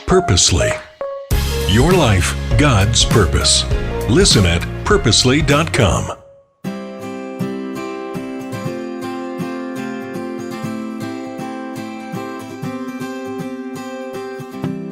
Purposely. Your life, God's purpose. Listen at purposely.com.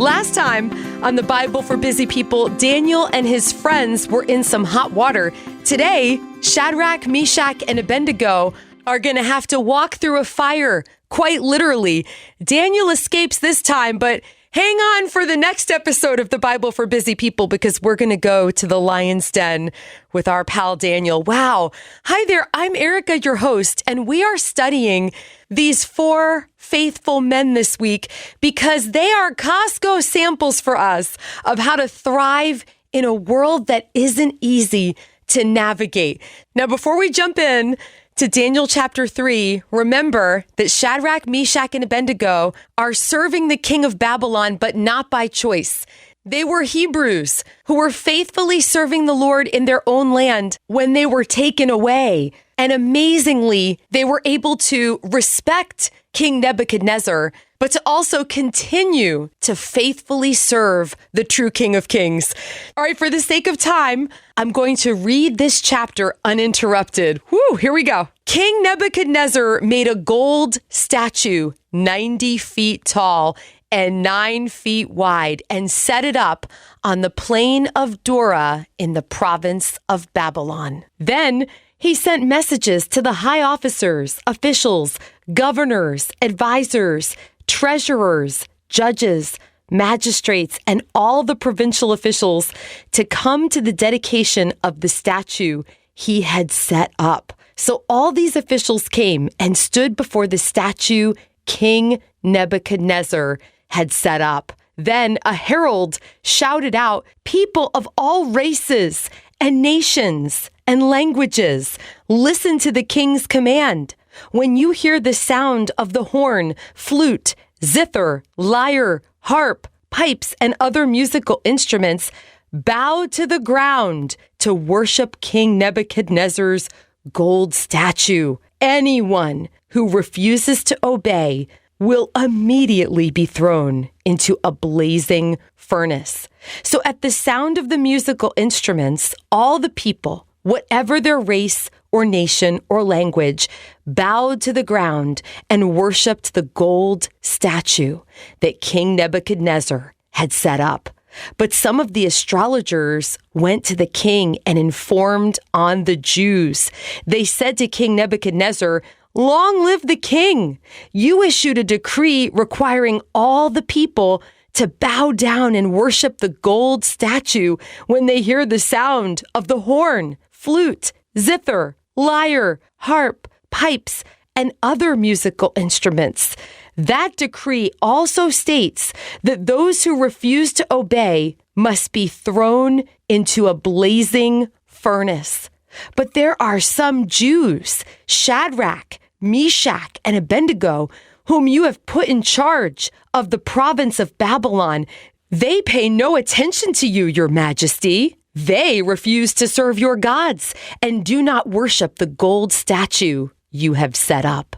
Last time on the Bible for Busy People, Daniel and his friends were in some hot water. Today, Shadrach, Meshach, and Abednego are going to have to walk through a fire, quite literally. Daniel escapes this time, but hang on for the next episode of the Bible for Busy People because we're going to go to the lion's den with our pal Daniel. Wow. Hi there. I'm Erica, your host, and we are studying these 4 faithful men this week because they are Costco samples for us of how to thrive in a world that isn't easy to navigate. Now, before we jump in to Daniel chapter 3, remember that Shadrach, Meshach, and Abednego are serving the king of Babylon, but not by choice. They were Hebrews who were faithfully serving the Lord in their own land when they were taken away. And amazingly, they were able to respect King Nebuchadnezzar, but to also continue to faithfully serve the true King of Kings. All right, for the sake of time, I'm going to read this chapter uninterrupted. Whew, here we go. King Nebuchadnezzar made a gold statue 90 feet tall and 9 feet wide and set it up on the plain of Dura in the province of Babylon. Then he sent messages to the high officers, officials, governors, advisors, treasurers, judges, magistrates, and all the provincial officials to come to the dedication of the statue he had set up. So all these officials came and stood before the statue King Nebuchadnezzar had set up. Then a herald shouted out, "People of all races and nations and languages, listen to the king's command. When you hear the sound of the horn, flute, zither, lyre, harp, pipes, and other musical instruments, bow to the ground to worship King Nebuchadnezzar's gold statue. Anyone who refuses to obey will immediately be thrown into a blazing furnace." So at the sound of the musical instruments, all the people, whatever their race or nation or language, bowed to the ground and worshiped the gold statue that King Nebuchadnezzar had set up. But some of the astrologers went to the king and informed on the Jews. They said to King Nebuchadnezzar, "Long live the king! You issued a decree requiring all the people to bow down and worship the gold statue when they hear the sound of the horn, flute, zither, lyre, harp, pipes, and other musical instruments. That decree also states that those who refuse to obey must be thrown into a blazing furnace. But there are some Jews, Shadrach, Meshach, and Abednego, whom you have put in charge of the province of Babylon. They pay no attention to you, your majesty. They refuse to serve your gods and do not worship the gold statue you have set up."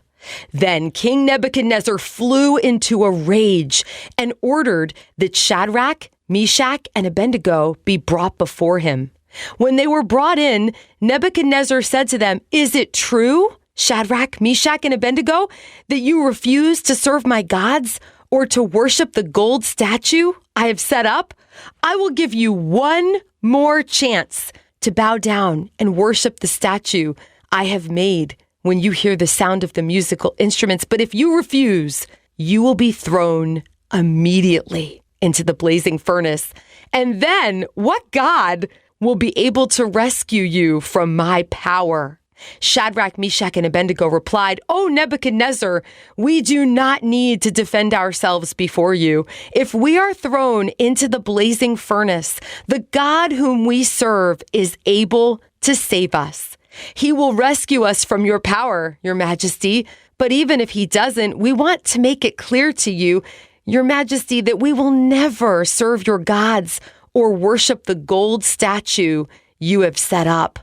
Then King Nebuchadnezzar flew into a rage and ordered that Shadrach, Meshach, and Abednego be brought before him. When they were brought in, Nebuchadnezzar said to them, "Is it true, Shadrach, Meshach, and Abednego, that you refuse to serve my gods or to worship the gold statue I have set up? I will give you one more chance to bow down and worship the statue I have made when you hear the sound of the musical instruments. But if you refuse, you will be thrown immediately into the blazing furnace. And then what God will be able to rescue you from my power?" Shadrach, Meshach, and Abednego replied, "O Nebuchadnezzar, we do not need to defend ourselves before you. If we are thrown into the blazing furnace, the God whom we serve is able to save us. He will rescue us from your power, your majesty. But even if he doesn't, we want to make it clear to you, your majesty, that we will never serve your gods or worship the gold statue you have set up."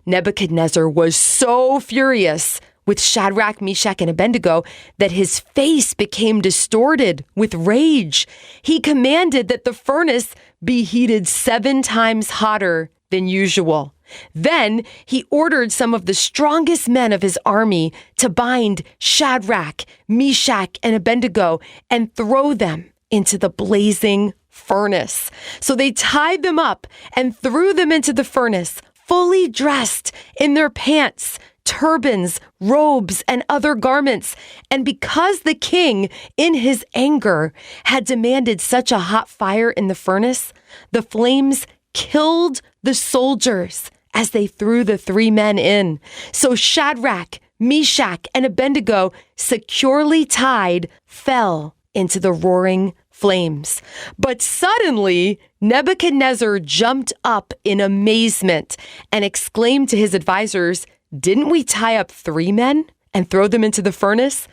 Nebuchadnezzar was so furious with Shadrach, Meshach, and Abednego that his face became distorted with rage. He commanded that the furnace be heated 7 times hotter than usual. Then he ordered some of the strongest men of his army to bind Shadrach, Meshach, and Abednego and throw them into the blazing furnace. So they tied them up and threw them into the furnace, fully dressed in their pants, turbans, robes, and other garments. And because the king, in his anger, had demanded such a hot fire in the furnace, the flames killed the soldiers as they threw the 3 men in. So Shadrach, Meshach, and Abednego, securely tied, fell into the roaring flames. But suddenly, Nebuchadnezzar jumped up in amazement and exclaimed to his advisors, "Didn't we tie up 3 men and throw them into the furnace?"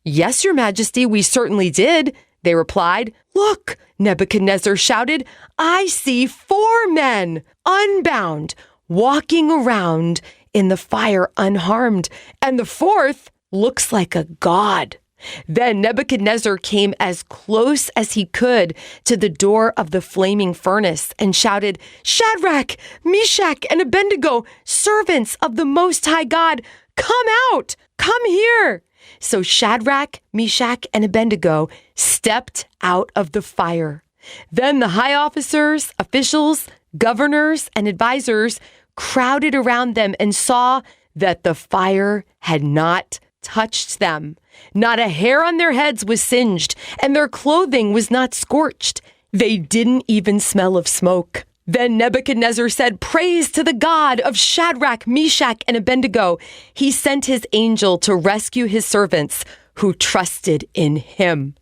"Yes, Your Majesty, we certainly did," they replied. "Look," Nebuchadnezzar shouted, "I see 4 men, unbound, walking around in the fire unharmed, and the 4th looks like a god." Then Nebuchadnezzar came as close as he could to the door of the flaming furnace and shouted, "Shadrach, Meshach, and Abednego, servants of the Most High God, come out, come here." So Shadrach, Meshach, and Abednego stepped out of the fire. Then the high officers, officials, governors, and advisors crowded around them and saw that the fire had not touched them. Not a hair on their heads was singed, and their clothing was not scorched. They didn't even smell of smoke. Then Nebuchadnezzar said, "Praise to the God of Shadrach, Meshach, and Abednego. He sent his angel to rescue his servants who trusted in him.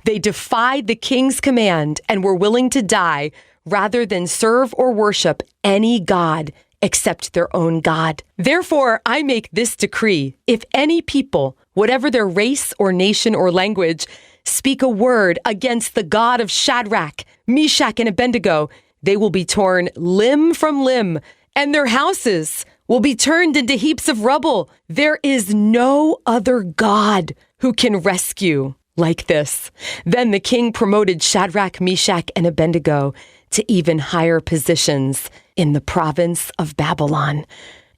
They defied the king's command and were willing to die rather than serve or worship any god except their own God. Therefore, I make this decree. If any people, whatever their race or nation or language, speak a word against the God of Shadrach, Meshach, and Abednego, they will be torn limb from limb, and their houses will be turned into heaps of rubble. There is no other God who can rescue like this." Then the king promoted Shadrach, Meshach, and Abednego to even higher positions in the province of Babylon.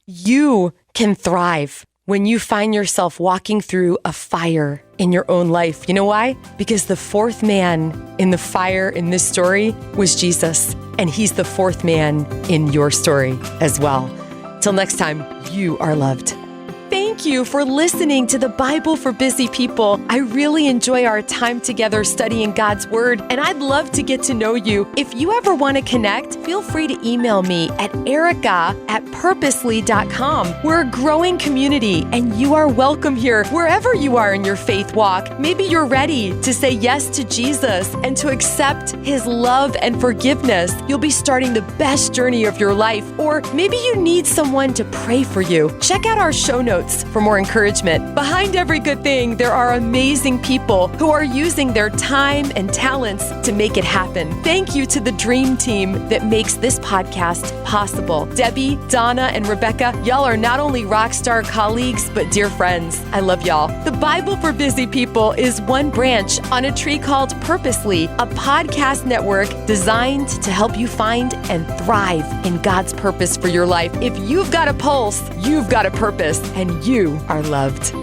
You can thrive when you find yourself walking through a fire in your own life. You know why? Because the 4th man in the fire in this story was Jesus, and he's the 4th man in your story as well. Till next time, you are loved. Thank you for listening to the Bible for Busy People. I really enjoy our time together studying God's Word, and I'd love to get to know you. If you ever want to connect, feel free to email me at erica@purposely.com. We're a growing community, and you are welcome here wherever you are in your faith walk. Maybe you're ready to say yes to Jesus and to accept His love and forgiveness. You'll be starting the best journey of your life, or maybe you need someone to pray for you. Check out our show notes for more encouragement. Behind every good thing, there are amazing people who are using their time and talents to make it happen. Thank you to the dream team that makes this podcast possible. Debbie, Donna, and Rebecca, y'all are not only rock star colleagues, but dear friends. I love y'all. The Bible for Busy People is one branch on a tree called Purposely, a podcast network designed to help you find and thrive in God's purpose for your life. If you've got a pulse, you've got a purpose, and you are loved.